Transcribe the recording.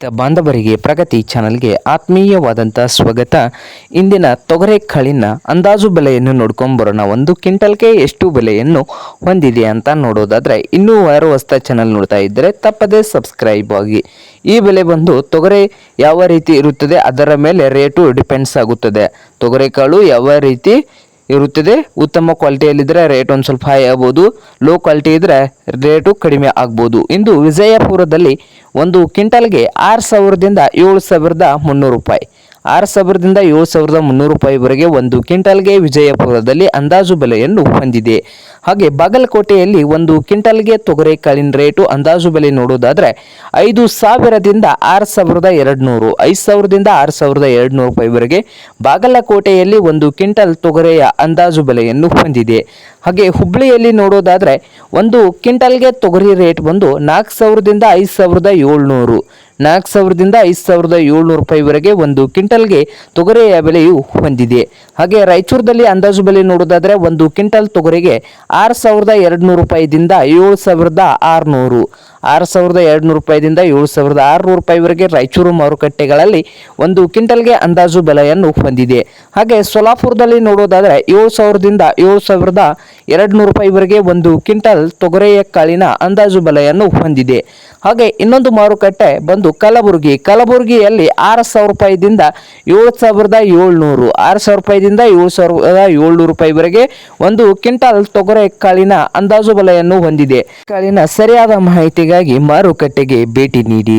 ಬಾಂಧವರಿಗೆ ಪ್ರಗತಿ ಚಾನಲ್ಗೆ ಆತ್ಮೀಯವಾದಂಥ ಸ್ವಾಗತ. ಇಂದಿನ ತೊಗರೆಕಾಳಿನ ಅಂದಾಜು ಬೆಲೆಯನ್ನು ನೋಡ್ಕೊಂಬರೋಣ. ಒಂದು ಕ್ವಿಂಟಲ್ಗೆ ಎಷ್ಟು ಬೆಲೆಯನ್ನು ಹೊಂದಿದೆ ಅಂತ ನೋಡೋದಾದರೆ, ಇನ್ನೂ ಯಾರು ಹೊಸ ಚಾನಲ್ ನೋಡ್ತಾ ಇದ್ದರೆ ತಪ್ಪದೇ ಸಬ್ಸ್ಕ್ರೈಬ್ ಆಗಿ. ಈ ಬೆಲೆ ಬಂದು ತೊಗರೆ ಯಾವ ರೀತಿ ಇರುತ್ತದೆ ಅದರ ಮೇಲೆ ರೇಟು ಡಿಪೆಂಡ್ಸ್ ಆಗುತ್ತದೆ. ತೊಗರೆಕಾಳು ಯಾವ ರೀತಿ ಇರುತ್ತದೆ, ಉತ್ತಮ ಕ್ವಾಲಿಟಿಯಲ್ಲಿದ್ದರೆ ರೇಟ್ ಒಂದು ಸ್ವಲ್ಪ ಹೈ ಆಗ್ಬೋದು, ಲೋ ಕ್ವಾಲಿಟಿ ಇದ್ದರೆ ರೇಟು ಕಡಿಮೆ ಆಗ್ಬೋದು. ಇಂದು ವಿಜಯಪುರದಲ್ಲಿ ಒಂದು ಕ್ವಿಂಟಲ್ಗೆ 6,000ದಿಂದ 7,300 ರೂಪಾಯಿ, 6,000ದಿಂದ 7,300 ರೂಪಾಯಿವರೆಗೆ ಒಂದು ಕ್ವಿಂಟಲ್ಗೆ ವಿಜಯಪುರದಲ್ಲಿ ಅಂದಾಜು ಬೆಲೆಯನ್ನು ಹೊಂದಿದೆ. ಹಾಗೆ ಬಾಗಲಕೋಟೆಯಲ್ಲಿ ಒಂದು ಕ್ವಿಂಟಲ್ಗೆ ತೊಗರೆಕಾಳಿನ ರೇಟು ಅಂದಾಜು ಬೆಲೆ ನೋಡೋದಾದರೆ 5,000ದಿಂದ 6,200, 5,000ದಿಂದ 6,200 ರೂಪಾಯಿವರೆಗೆ ಬಾಗಲಕೋಟೆಯಲ್ಲಿ ಒಂದು ಕ್ವಿಂಟಲ್ ತೊಗರೆಯ ಅಂದಾಜು ಬೆಲೆಯನ್ನು ಹೊಂದಿದೆ. ಹಾಗೆ ಹುಬ್ಬಳ್ಳಿಯಲ್ಲಿ ನೋಡೋದಾದರೆ ಒಂದು ಕ್ವಿಂಟಲ್ಗೆ ತೊಗರಿ ರೇಟ್ ಬಂದು 4,000ದಿಂದ 5,700, 4,000ದಿಂದ 5,700 ರೂಪಾಯಿವರೆಗೆ ಒಂದು ಕ್ವಿಂಟಲ್ಗೆ ತೊಗರೆಯ ಬೆಲೆಯು ಹೊಂದಿದೆ. ಹಾಗೆ ರಾಯಚೂರದಲ್ಲಿ ಅಂದಾಜು ಬೆಲೆ ನೋಡೋದಾದರೆ ಒಂದು ಕ್ವಿಂಟಲ್ ತೊಗರಿಗೆ 6,200 ರೂಪಾಯಿದಿಂದ 7,600, 6,200 ರೂಪಾಯಿದಿಂದ 7,600 ರೂಪಾಯಿವರೆಗೆ ರಾಯಚೂರು ಮಾರುಕಟ್ಟೆಗಳಲ್ಲಿ ಒಂದು ಕ್ವಿಂಟಲ್ಗೆ ಅಂದಾಜು ಬೆಲೆಯನ್ನು ಹೊಂದಿದೆ. ಹಾಗೆ ಸೊಲ್ಲಾಪುರದಲ್ಲಿ ನೋಡೋದಾದರೆ 7,000ದಿಂದ 7,200 ರೂಪಾಯಿವರೆಗೆ ಒಂದು ಕ್ವಿಂಟಲ್ ತೊಗರೆಯ ಕಾಳಿನ ಅಂದಾಜು ಬೆಲೆಯನ್ನು ಹೊಂದಿದೆ. ಹಾಗೆ ಇನ್ನೊಂದು ಮಾರುಕಟ್ಟೆ ಬಂದು ಕಲಬುರಗಿಯಲ್ಲಿ 6,000 ರೂಪಾಯಿದಿಂದ 7,700, 6,000 ರೂಪಾಯಿದಿಂದ 7,700 ರೂಪಾಯಿವರೆಗೆ ಒಂದು ಕ್ವಿಂಟಲ್ ತೊಗರೆ ಕಾಳಿನ ಅಂದಾಜು ಬೆಲೆಯನ್ನು ಹೊಂದಿದೆ. ಕಾಳಿನ ಸರಿಯಾದ ಮಾಹಿತಿಗಾಗಿ ಮಾರುಕಟ್ಟೆಗೆ ಭೇಟಿ ನೀಡಿ.